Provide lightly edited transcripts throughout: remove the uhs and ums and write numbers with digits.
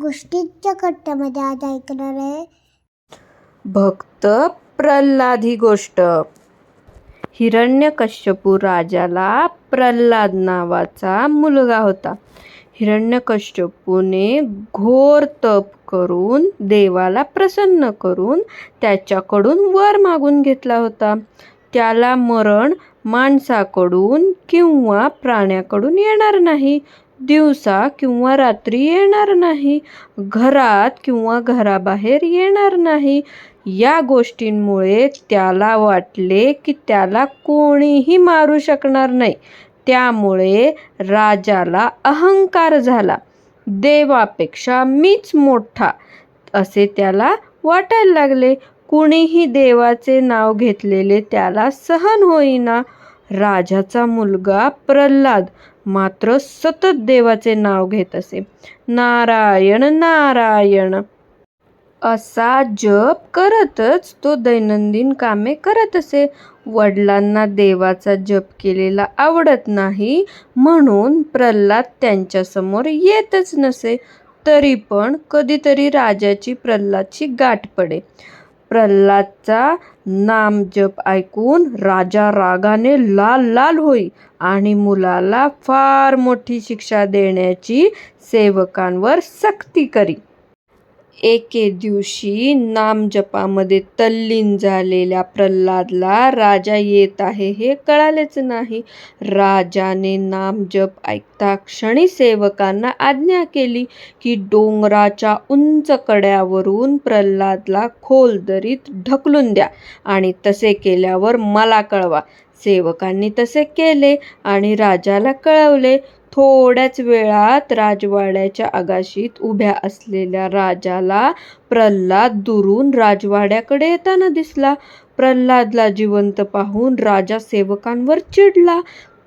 गोष्टीच्या कट्ट्यामध्ये आज ऐकणार आहे भक्त प्रल्हाद ही गोष्ट. हिरण्यकश्यपू राजाला प्रल्हाद नावाचा मुलगा होता. हिरण्यकश्यपूने घोर तप करून देवाला प्रसन्न करून त्याच्याकडून वर मागून घेतला होता. त्याला मरण माणसाकडून किंवा प्राण्याकडून येणार नाही, दिवसा किंवा रात्री येणार नाही, घरात किंवा घराबाहेर येणार नाही. या गोष्टींमुळे त्याला वाटले की त्याला कोणीही मारू शकणार नाही. त्यामुळे राजाला अहंकार झाला. देवापेक्षा मीच मोठा असे त्याला वाटायला लागले. कुणीही देवाचे नाव घेतलेले त्याला सहन होईना. राजाचा मुलगा प्रल्हाद मात्र सतत देवाचे नाव घेत असे. नारायण नारायण असा जप करतच तो दैनंदिन कामे करत असे. वडिलांना देवाचा जप केलेला आवडत नाही म्हणून प्रल्हाद त्यांच्यासमोर येतच नसे. तरी पण कधीतरी राजाची प्रल्हादची गाठ पडे. प्रल्हादचा नामजप ऐकून राजा रागाने लाल लाल होई आणि मुलाला फार मोठी शिक्षा देण्याची सेवकांवर सक्ती करी. एके दिवशी नामजपामध्ये तल्लीन झालेल्या प्रल्हादला राजा येत आहे हे कळालेच नाही. राजाने नामजप ऐकता क्षणी सेवकांना आज्ञा केली की डोंगराच्या उंच कड्यावरून प्रल्हादला खोल दरीत ढकलून द्या आणि तसे केल्यावर मला कळवा. सेवकांनी तसे केले आणि राजाला कळवले. थोड्याच वेळात राजवाड्याच्या आगाशीत उभ्या असलेल्या राजाला प्रल्हाद दुरून राजवाड्याकडे येताना दिसला. प्रल्हादला जिवंत पाहून राजा सेवकांवर चिडला.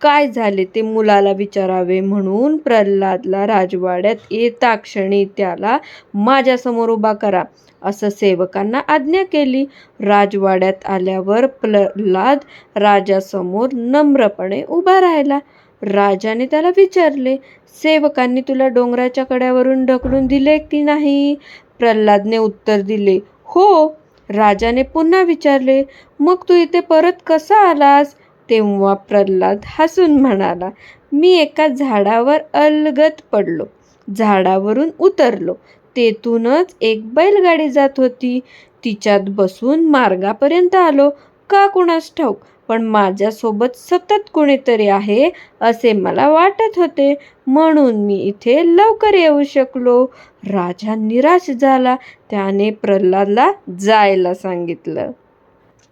काय झाले ते मुलाला विचारावे म्हणून प्रल्हादला राजवाड्यात येता क्षणी त्याला माझ्यासमोर उभा करा असं सेवकांना आज्ञा केली. राजवाड्यात आल्यावर प्रल्हाद राजासमोर नम्रपणे उभा राहिला. राजाने त्याला विचारले, सेवकांनी तुला डोंगराच्या कड्यावरून ढकलून दिले की नाही? प्रल्हादने उत्तर दिले, हो. राजाने पुन्हा विचारले, मग तू इथे परत कसा आलास? तेव्हा प्रल्हाद हसून म्हणाला, मी एका झाडावर अलगद पडलो, झाडावरून उतरलो. तेथूनच एक बैलगाडी जात होती, तिच्यात बसून मार्गापर्यंत आलो. का कुणास ठाऊक, पण माझ्यासोबत सतत कुणीतरी आहे असे मला वाटत होते म्हणून मी इथे लवकर येऊ शकलो. राजा निराश झाला. त्याने प्रल्हादला जायला सांगितलं.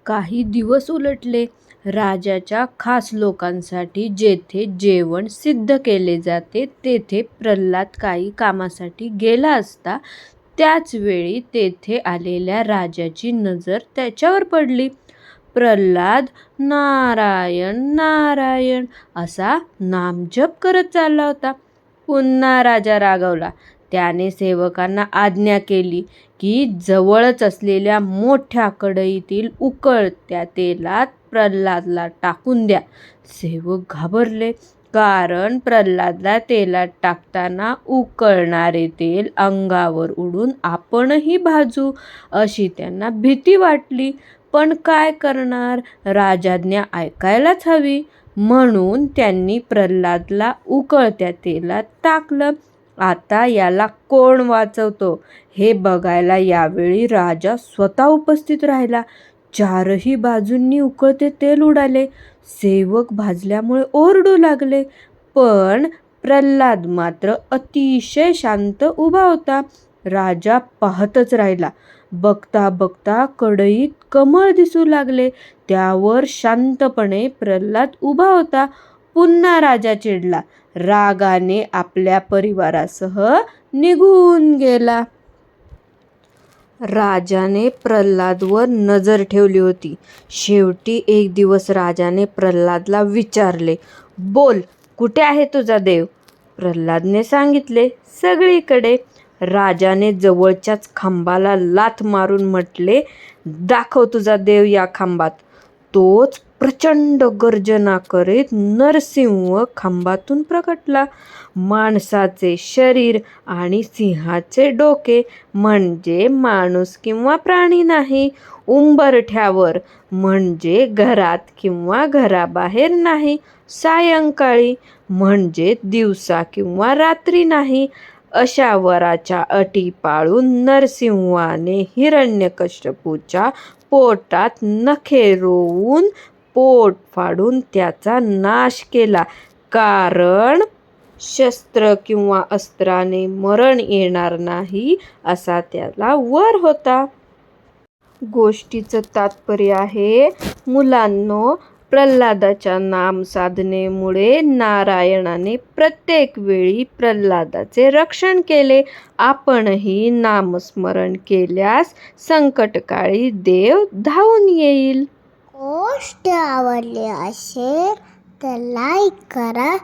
काही दिवस उलटले. राजाच्या खास लोकांसाठी जेथे जेवण सिद्ध केले जाते तेथे प्रल्हाद काही कामासाठी गेला असता त्याच वेळी तेथे आलेल्या राजाची नजर त्याच्यावर पडली. प्रल्हाद नारायण नारायण असा नामजप करत चालला होता. पुन्हा राजा रागावला. त्याने सेवकांना आज्ञा केली की जवळच असलेल्या मोठ्या कढईतील उकळत्या तेलात प्रल्हादला टाकून द्या. सेवक घाबरले, कारण प्रल्हादला तेलात टाकताना उकळणारे तेल अंगावर उडून आपणही भाजू अशी त्यांना भीती वाटली. पण काय करणार, राजाज्ञा ऐकायलाच हवी. म्हणून त्यांनी प्रल्हादला उकळत्या तेलात टाकलं. आता याला कोण वाचवतो हे बघायला यावेळी राजा स्वतः उपस्थित राहिला. चारही बाजूंनी उकळते तेल उडाले. सेवक भाजल्यामुळे ओरडू लागले, पण प्रल्हाद मात्र अतिशय शांत उभा होता. राजा पाहतच राहिला. बघता बघता कढईत कमळ दिसू लागले. त्यावर शांतपणे प्रल्हाद उभा होता. पुन्हा राजा चिडला. रागाने आपल्या परिवारासह निघून गेला. राजाने प्रल्हादवर नजर ठेवली होती. शेवटी एक दिवस राजाने प्रल्हादला विचारले, बोल, कुठे आहे तुझा देव? प्रल्हादने सांगितले, सगळीकडे. राजाने जवळच्याच खांबाला लाथ मारून म्हटले, दाखव तुझा देव या खांबात. तोच प्रचंड गर्जना करीत नरसिंह खांबातून प्रकटला. माणसाचे शरीर आणि सिंहाचे डोके म्हणजे माणूस किंवा प्राणी नाही. उंबरठ्यावर म्हणजे घरात किंवा घराबाहेर नाही. सायंकाळी म्हणजे दिवसा किंवा रात्री नाही. अशा वराच्या अटी पाळून नरसिंहाने हिरण्यकश्यपूच्या पोटात नखे रोवून पोट फाडून त्याचा नाश केला. कारण शस्त्र किंवा अस्त्राने मरण येणार नाही असा त्याला वर होता. गोष्टीचं तात्पर्य आहे, मुलांनो, प्रल्हादाच्या नामसाधनेमुळे नारायणाने प्रत्येक वेळी प्रल्हादाचे रक्षण केले. आपणही नामस्मरण केल्यास संकटकाळी देव धावून येईल. गोष्ट आवडली असेल तर लाईक करा,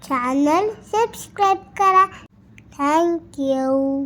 चॅनल सबस्क्राईब करा. थँक्यू.